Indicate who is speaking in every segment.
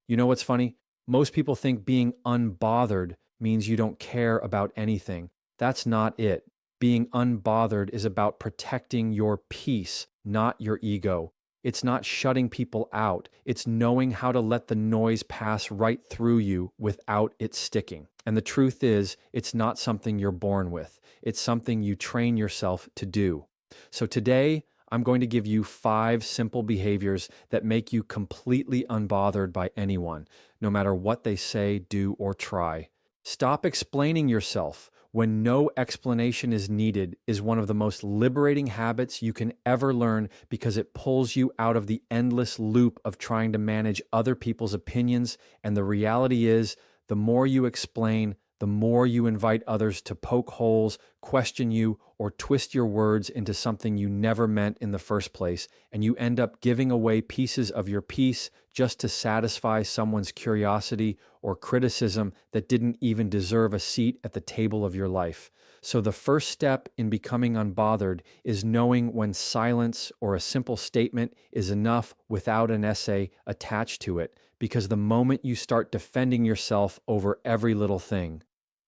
Speaker 1: You know what's funny? Most people think being unbothered means you don't care about anything. That's not it. Being unbothered is about protecting your peace, not your ego. It's not shutting people out. It's knowing how to let the noise pass right through you without it sticking. And the truth is, it's not something you're born with. It's something you train yourself to do. So today, I'm going to give you 5 simple behaviors that make you completely unbothered by anyone, no matter what they say, do, or try. Stop explaining yourself when no explanation is needed is one of the most liberating habits you can ever learn because it pulls you out of the endless loop of trying to manage other people's opinions. And the reality is, the more you explain, the more you invite others to poke holes, question you, or twist your words into something you never meant in the first place, and you end up giving away pieces of your peace just to satisfy someone's curiosity or criticism that didn't even deserve a seat at the table of your life. So the first step in becoming unbothered is knowing when silence or a simple statement is enough without an essay attached to it, because the moment you start defending yourself over every little thing,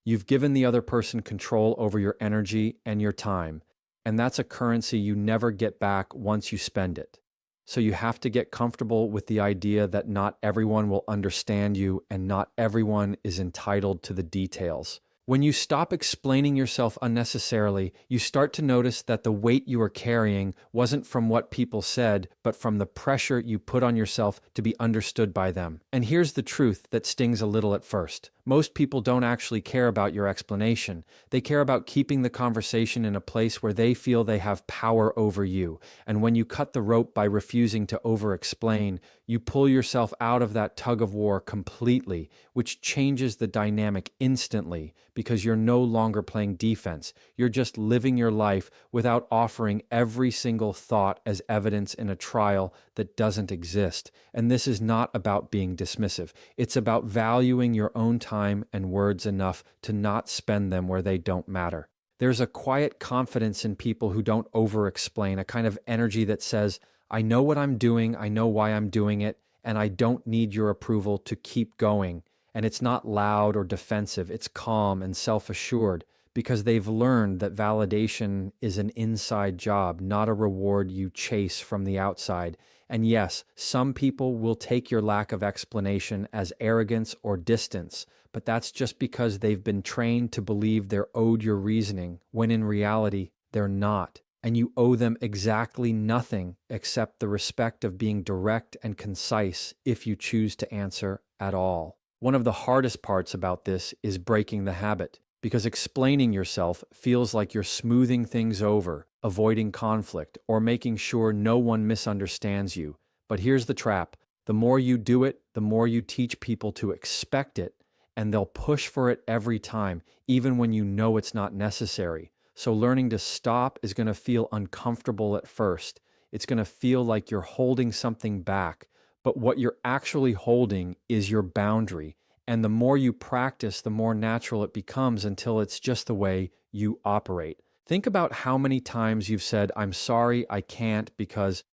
Speaker 1: you've given the other person control over your energy and your time, and that's a currency you never get back once you spend it. So you have to get comfortable with the idea that not everyone will understand you and not everyone is entitled to the details. When you stop explaining yourself unnecessarily, you start to notice that the weight you are carrying wasn't from what people said, but from the pressure you put on yourself to be understood by them. And here's the truth that stings a little at first. Most people don't actually care about your explanation. They care about keeping the conversation in a place where they feel they have power over you. And when you cut the rope by refusing to over-explain, you pull yourself out of that tug of war completely, which changes the dynamic instantly because you're no longer playing defense. You're just living your life without offering every single thought as evidence in a trial that doesn't exist. And this is not about being dismissive. It's about valuing your own time and words enough to not spend them where they don't matter. There's a quiet confidence in people who don't over-explain, a kind of energy that says, I know what I'm doing, I know why I'm doing it, and I don't need your approval to keep going. And it's not loud or defensive, it's calm and self-assured because they've learned that validation is an inside job, not a reward you chase from the outside. And yes, some people will take your lack of explanation as arrogance or distance, but that's just because they've been trained to believe they're owed your reasoning, when in reality, they're not. And you owe them exactly nothing except the respect of being direct and concise if you choose to answer at all. One of the hardest parts about this is breaking the habit, because explaining yourself feels like you're smoothing things over, avoiding conflict, or making sure no one misunderstands you. But here's the trap. The more you do it, the more you teach people to expect it, and they'll push for it every time, even when you know it's not necessary. So learning to stop is going to feel uncomfortable at first. It's going to feel like you're holding something back, but what you're actually holding is your boundary. And the more you practice, the more natural it becomes until it's just the way you operate. Think about how many times you've said, I'm sorry, I can't, because,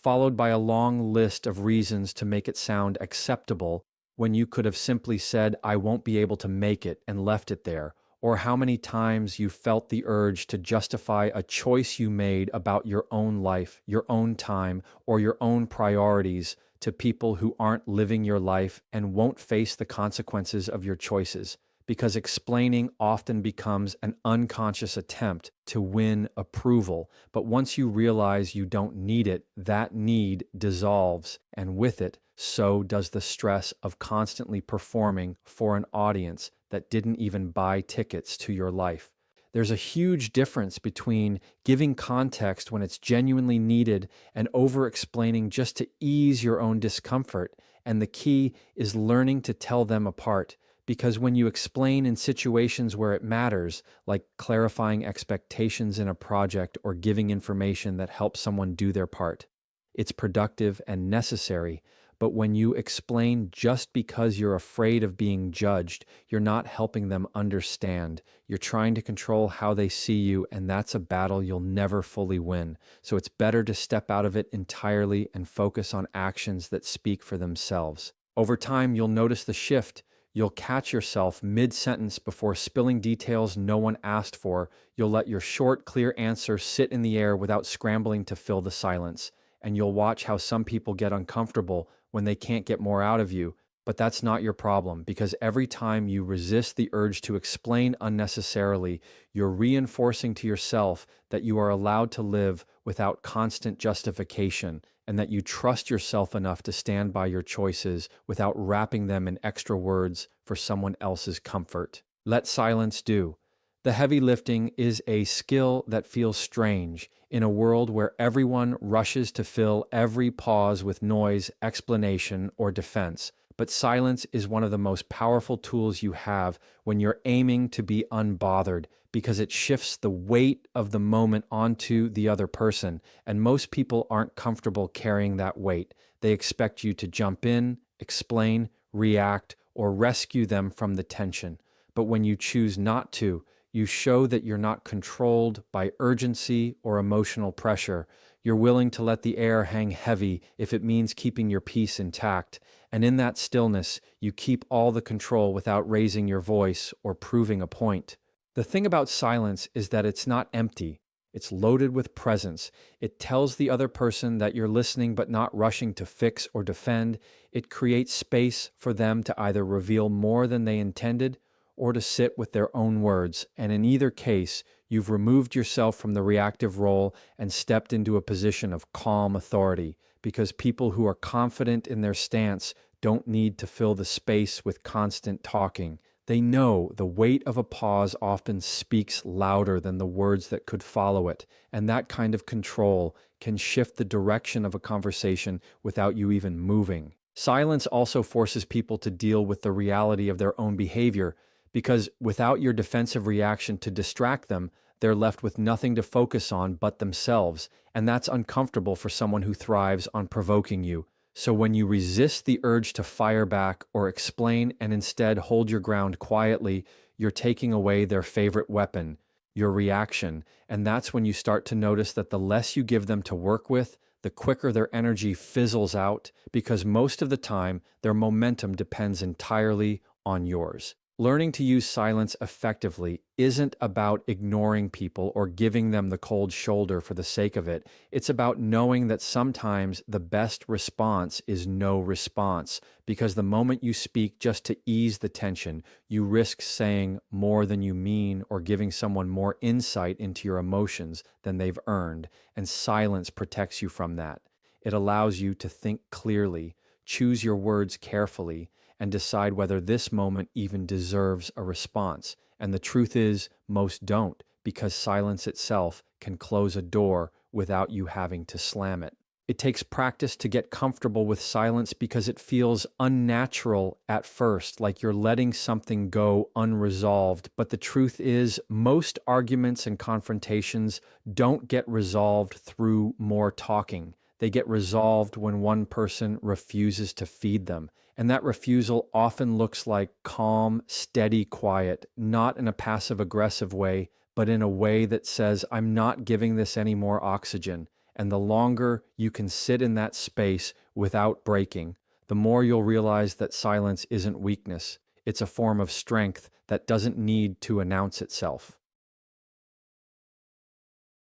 Speaker 1: followed by a long list of reasons to make it sound acceptable when you could have simply said, I won't be able to make it, and left it there. Or how many times you felt the urge to justify a choice you made about your own life, your own time, or your own priorities to people who aren't living your life and won't face the consequences of your choices, because explaining often becomes an unconscious attempt to win approval. But once you realize you don't need it, that need dissolves, and with it, so does the stress of constantly performing for an audience that didn't even buy tickets to your life. There's a huge difference between giving context when it's genuinely needed and over-explaining just to ease your own discomfort, and the key is learning to tell them apart. Because when you explain in situations where it matters, like clarifying expectations in a project or giving information that helps someone do their part, it's productive and necessary. But when you explain just because you're afraid of being judged, you're not helping them understand. You're trying to control how they see you, and that's a battle you'll never fully win. So it's better to step out of it entirely and focus on actions that speak for themselves. Over time, you'll notice the shift. You'll catch yourself mid-sentence before spilling details no one asked for. You'll let your short, clear answer sit in the air without scrambling to fill the silence. And you'll watch how some people get uncomfortable when they can't get more out of you. But that's not your problem, because every time you resist the urge to explain unnecessarily, you're reinforcing to yourself that you are allowed to live without constant justification, and that you trust yourself enough to stand by your choices without wrapping them in extra words for someone else's comfort. Let silence do. The heavy lifting is a skill that feels strange in a world where everyone rushes to fill every pause with noise, explanation, or defense. But silence is one of the most powerful tools you have when you're aiming to be unbothered, because it shifts the weight of the moment onto the other person. And most people aren't comfortable carrying that weight. They expect you to jump in, explain, react, or rescue them from the tension. But when you choose not to, you show that you're not controlled by urgency or emotional pressure. You're willing to let the air hang heavy if it means keeping your peace intact. And in that stillness, you keep all the control without raising your voice or proving a point. The thing about silence is that it's not empty. It's loaded with presence. It tells the other person that you're listening but not rushing to fix or defend. It creates space for them to either reveal more than they intended or to sit with their own words. And in either case, you've removed yourself from the reactive role and stepped into a position of calm authority, because people who are confident in their stance don't need to fill the space with constant talking. They know the weight of a pause often speaks louder than the words that could follow it, and that kind of control can shift the direction of a conversation without you even moving. Silence also forces people to deal with the reality of their own behavior, because without your defensive reaction to distract them, they're left with nothing to focus on but themselves, and that's uncomfortable for someone who thrives on provoking you. So when you resist the urge to fire back or explain and instead hold your ground quietly, you're taking away their favorite weapon, your reaction. And that's when you start to notice that the less you give them to work with, the quicker their energy fizzles out, because most of the time, their momentum depends entirely on yours. Learning to use silence effectively isn't about ignoring people or giving them the cold shoulder for the sake of it. It's about knowing that sometimes the best response is no response, because the moment you speak just to ease the tension, you risk saying more than you mean or giving someone more insight into your emotions than they've earned, and silence protects you from that. It allows you to think clearly, choose your words carefully, and decide whether this moment even deserves a response. And the truth is, most don't, because silence itself can close a door without you having to slam it. It takes practice to get comfortable with silence because it feels unnatural at first, like you're letting something go unresolved. But the truth is, most arguments and confrontations don't get resolved through more talking. They get resolved when one person refuses to feed them. And that refusal often looks like calm, steady quiet, not in a passive-aggressive way, but in a way that says, I'm not giving this any more oxygen. And the longer you can sit in that space without breaking, the more you'll realize that silence isn't weakness. It's a form of strength that doesn't need to announce itself.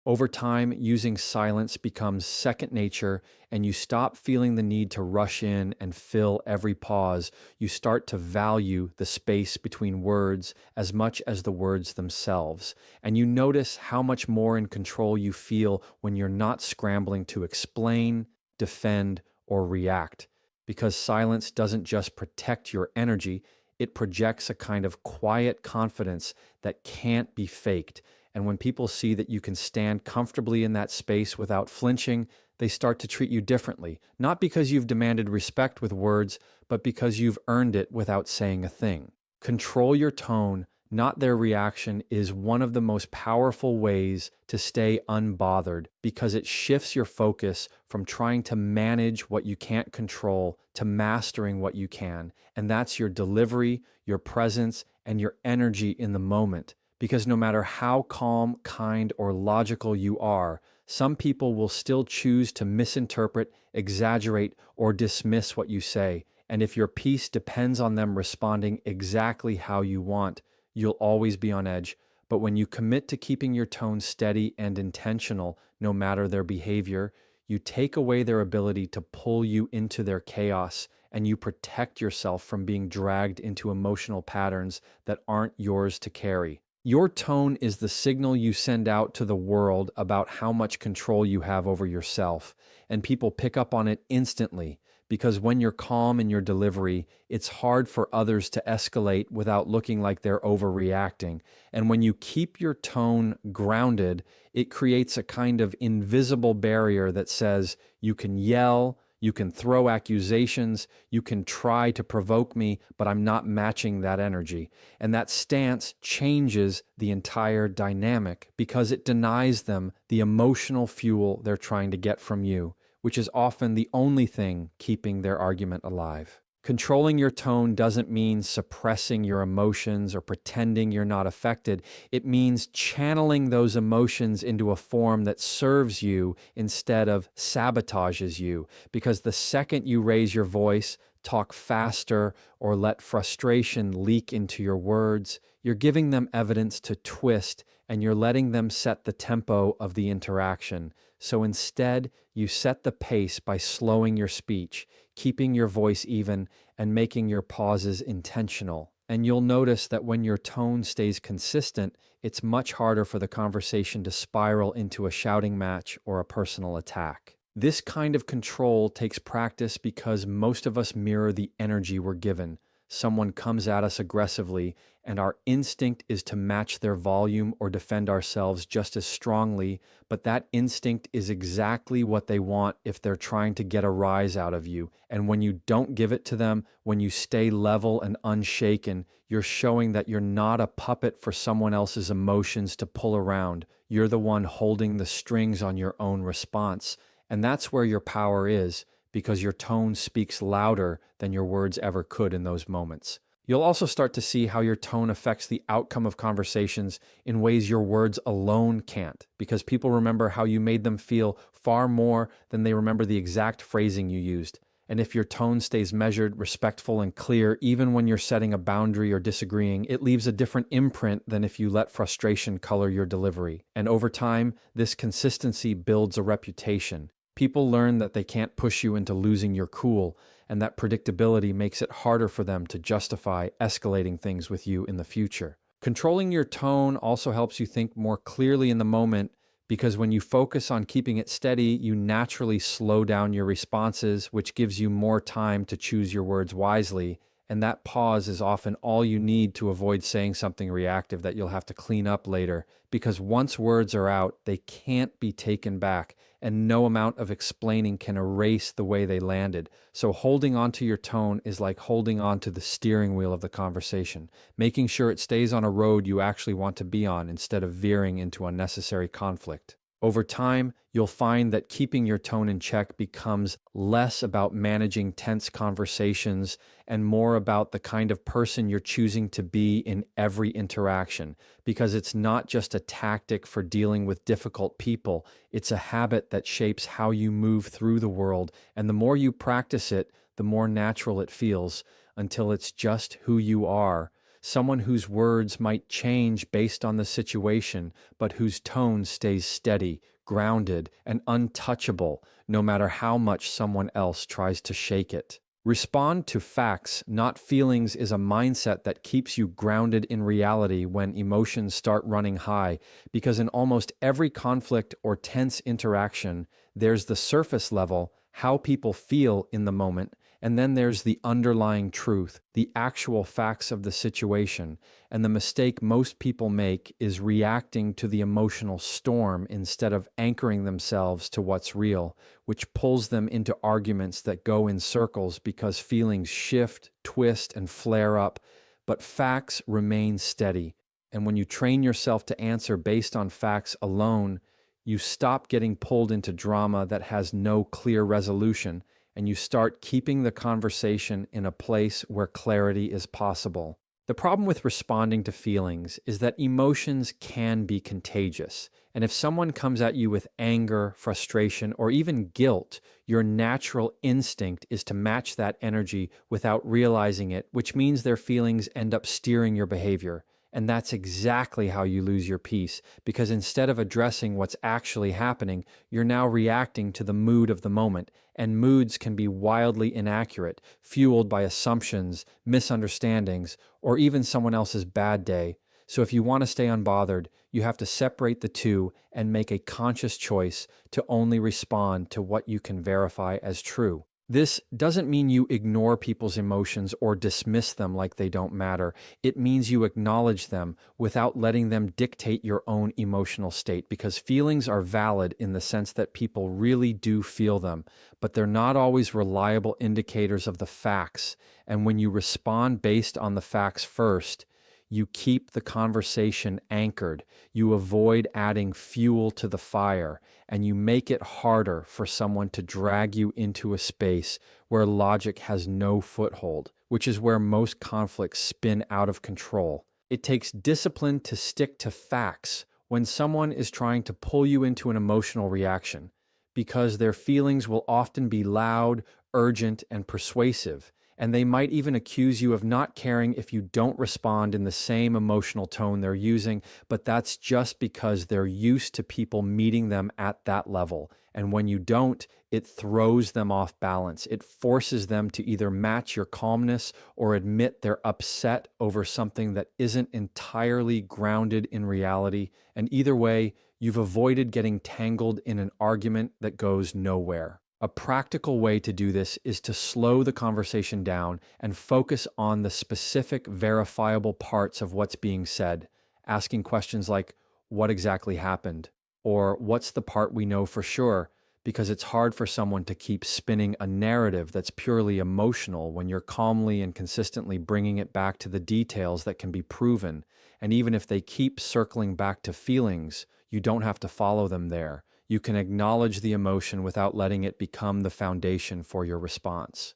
Speaker 1: Over time, using silence becomes second nature, and you stop feeling the need to rush in and fill every pause. You start to value the space between words as much as the words themselves. And you notice how much more in control you feel when you're not scrambling to explain, defend, or react. Because silence doesn't just protect your energy, it projects a kind of quiet confidence that can't be faked. And when people see that you can stand comfortably in that space without flinching, they start to treat you differently, not because you've demanded respect with words, but because you've earned it without saying a thing. Control your tone, not their reaction, is one of the most powerful ways to stay unbothered, because it shifts your focus from trying to manage what you can't control to mastering what you can. And that's your delivery, your presence, and your energy in the moment. Because no matter how calm, kind, or logical you are, some people will still choose to misinterpret, exaggerate, or dismiss what you say. And if your peace depends on them responding exactly how you want, you'll always be on edge. But when you commit to keeping your tone steady and intentional, no matter their behavior, you take away their ability to pull you into their chaos, and you protect yourself from being dragged into emotional patterns that aren't yours to carry. Your tone is the signal you send out to the world about how much control you have over yourself, and people pick up on it instantly because when you're calm in your delivery, it's hard for others to escalate without looking like they're overreacting. And when you keep your tone grounded, it creates a kind of invisible barrier that says you can yell, you can throw accusations, you can try to provoke me, but I'm not matching that energy. And that stance changes the entire dynamic because it denies them the emotional fuel they're trying to get from you, which is often the only thing keeping their argument alive. Controlling your tone doesn't mean suppressing your emotions or pretending you're not affected. It means channeling those emotions into a form that serves you instead of sabotages you. Because the second you raise your voice, talk faster, or let frustration leak into your words, you're giving them evidence to twist and you're letting them set the tempo of the interaction. So instead, you set the pace by slowing your speech, keeping your voice even, and making your pauses intentional. And you'll notice that when your tone stays consistent, it's much harder for the conversation to spiral into a shouting match or a personal attack. This kind of control takes practice because most of us mirror the energy we're given. Someone comes at us aggressively, and our instinct is to match their volume or defend ourselves just as strongly, but that instinct is exactly what they want if they're trying to get a rise out of you. And when you don't give it to them, when you stay level and unshaken, you're showing that you're not a puppet for someone else's emotions to pull around. You're the one holding the strings on your own response. And that's where your power is, because your tone speaks louder than your words ever could in those moments. You'll also start to see how your tone affects the outcome of conversations in ways your words alone can't, because people remember how you made them feel far more than they remember the exact phrasing you used. And if your tone stays measured, respectful, and clear, even when you're setting a boundary or disagreeing, it leaves a different imprint than if you let frustration color your delivery. And over time, this consistency builds a reputation. People learn that they can't push you into losing your cool, and that predictability makes it harder for them to justify escalating things with you in the future. Controlling your tone also helps you think more clearly in the moment, because when you focus on keeping it steady, you naturally slow down your responses, which gives you more time to choose your words wisely. And that pause is often all you need to avoid saying something reactive that you'll have to clean up later, because once words are out, they can't be taken back, and no amount of explaining can erase the way they landed. So holding on to your tone is like holding on to the steering wheel of the conversation, making sure it stays on a road you actually want to be on instead of veering into unnecessary conflict. Over time, you'll find that keeping your tone in check becomes less about managing tense conversations and more about the kind of person you're choosing to be in every interaction, because it's not just a tactic for dealing with difficult people, it's a habit that shapes how you move through the world, and the more you practice it, the more natural it feels, until it's just who you are. Someone whose words might change based on the situation, but whose tone stays steady, grounded, and untouchable, no matter how much someone else tries to shake it. Respond to facts, not feelings, is a mindset that keeps you grounded in reality when emotions start running high, because in almost every conflict or tense interaction, there's the surface level, how people feel in the moment, and then there's the underlying truth, the actual facts of the situation. And the mistake most people make is reacting to the emotional storm instead of anchoring themselves to what's real, which pulls them into arguments that go in circles because feelings shift, twist, and flare up, but facts remain steady. And when you train yourself to answer based on facts alone, you stop getting pulled into drama that has no clear resolution, and you start keeping the conversation in a place where clarity is possible. The problem with responding to feelings is that emotions can be contagious. And if someone comes at you with anger, frustration, or even guilt, your natural instinct is to match that energy without realizing it, which means their feelings end up steering your behavior. And that's exactly how you lose your peace, because instead of addressing what's actually happening, you're now reacting to the mood of the moment. And moods can be wildly inaccurate, fueled by assumptions, misunderstandings, or even someone else's bad day. So if you want to stay unbothered, you have to separate the two and make a conscious choice to only respond to what you can verify as true. This doesn't mean you ignore people's emotions or dismiss them like they don't matter. It means you acknowledge them without letting them dictate your own emotional state, because feelings are valid in the sense that people really do feel them, but they're not always reliable indicators of the facts. And when you respond based on the facts first, you keep the conversation anchored, you avoid adding fuel to the fire, and you make it harder for someone to drag you into a space where logic has no foothold, which is where most conflicts spin out of control. It takes discipline to stick to facts when someone is trying to pull you into an emotional reaction, because their feelings will often be loud, urgent, and persuasive. And they might even accuse you of not caring if you don't respond in the same emotional tone they're using, but that's just because they're used to people meeting them at that level. And when you don't, it throws them off balance. It forces them to either match your calmness or admit they're upset over something that isn't entirely grounded in reality. And either way, you've avoided getting tangled in an argument that goes nowhere. A practical way to do this is to slow the conversation down and focus on the specific verifiable parts of what's being said, asking questions like, what exactly happened? Or what's the part we know for sure? Because it's hard for someone to keep spinning a narrative that's purely emotional when you're calmly and consistently bringing it back to the details that can be proven. And even if they keep circling back to feelings, you don't have to follow them there. You can acknowledge the emotion without letting it become the foundation for your response.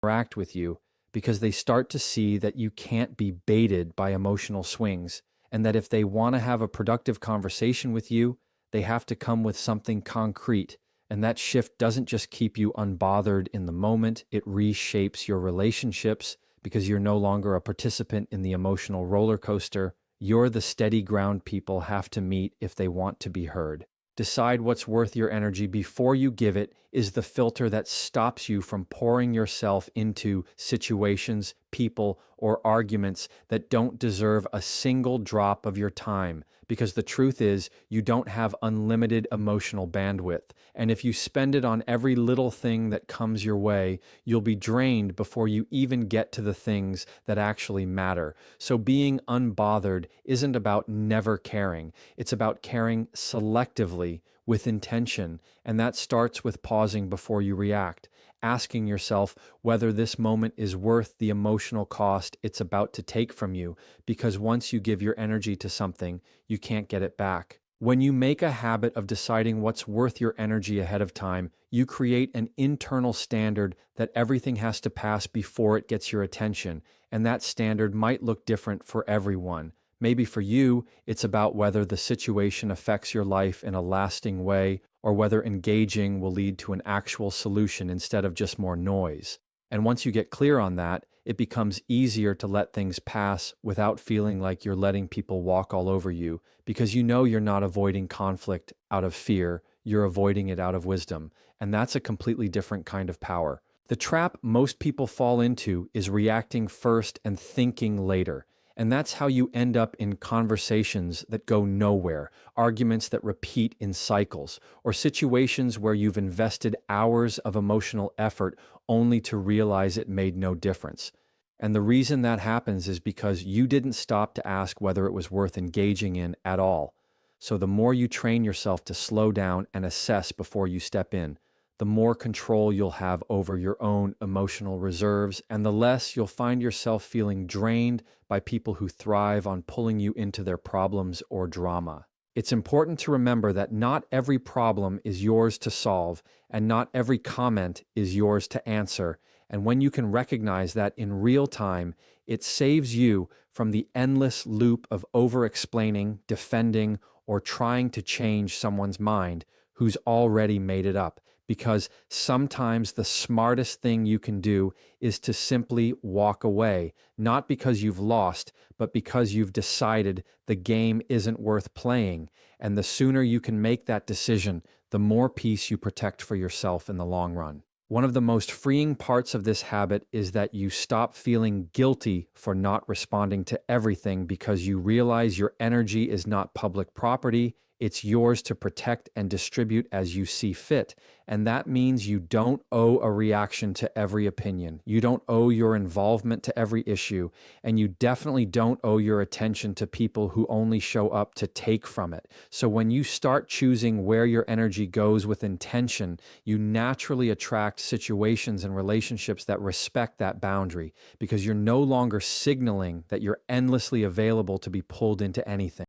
Speaker 1: Interact with you because they start to see that you can't be baited by emotional swings, and that if they want to have a productive conversation with you, they have to come with something concrete. And that shift doesn't just keep you unbothered in the moment, it reshapes your relationships because you're no longer a participant in the emotional roller coaster. You're the steady ground people have to meet if they want to be heard. Decide what's worth your energy before you give it is the filter that stops you from pouring yourself into situations, people, or arguments that don't deserve a single drop of your time. Because the truth is, you don't have unlimited emotional bandwidth. And if you spend it on every little thing that comes your way, you'll be drained before you even get to the things that actually matter. So being unbothered isn't about never caring. It's about caring selectively with intention. And that starts with pausing before you react, asking yourself whether this moment is worth the emotional cost it's about to take from you, because once you give your energy to something, you can't get it back. When you make a habit of deciding what's worth your energy ahead of time, you create an internal standard that everything has to pass before it gets your attention, and that standard might look different for everyone. Maybe for you, it's about whether the situation affects your life in a lasting way or whether engaging will lead to an actual solution instead of just more noise. And once you get clear on that, it becomes easier to let things pass without feeling like you're letting people walk all over you, because you know you're not avoiding conflict out of fear, you're avoiding it out of wisdom. And that's a completely different kind of power. The trap most people fall into is reacting first and thinking later. And that's how you end up in conversations that go nowhere, arguments that repeat in cycles, or situations where you've invested hours of emotional effort only to realize it made no difference. And the reason that happens is because you didn't stop to ask whether it was worth engaging in at all. So the more you train yourself to slow down and assess before you step in, the more control you'll have over your own emotional reserves, and the less you'll find yourself feeling drained by people who thrive on pulling you into their problems or drama. It's important to remember that not every problem is yours to solve, and not every comment is yours to answer. And when you can recognize that in real time, it saves you from the endless loop of over explaining, defending, or trying to change someone's mind who's already made it up. Because sometimes the smartest thing you can do is to simply walk away, not because you've lost, but because you've decided the game isn't worth playing. And the sooner you can make that decision, the more peace you protect for yourself in the long run. One of the most freeing parts of this habit is that you stop feeling guilty for not responding to everything because you realize your energy is not public property. It's yours to protect and distribute as you see fit. And that means you don't owe a reaction to every opinion. You don't owe your involvement to every issue. And you definitely don't owe your attention to people who only show up to take from it. So when you start choosing where your energy goes with intention, you naturally attract situations and relationships that respect that boundary because you're no longer signaling that you're endlessly available to be pulled into anything.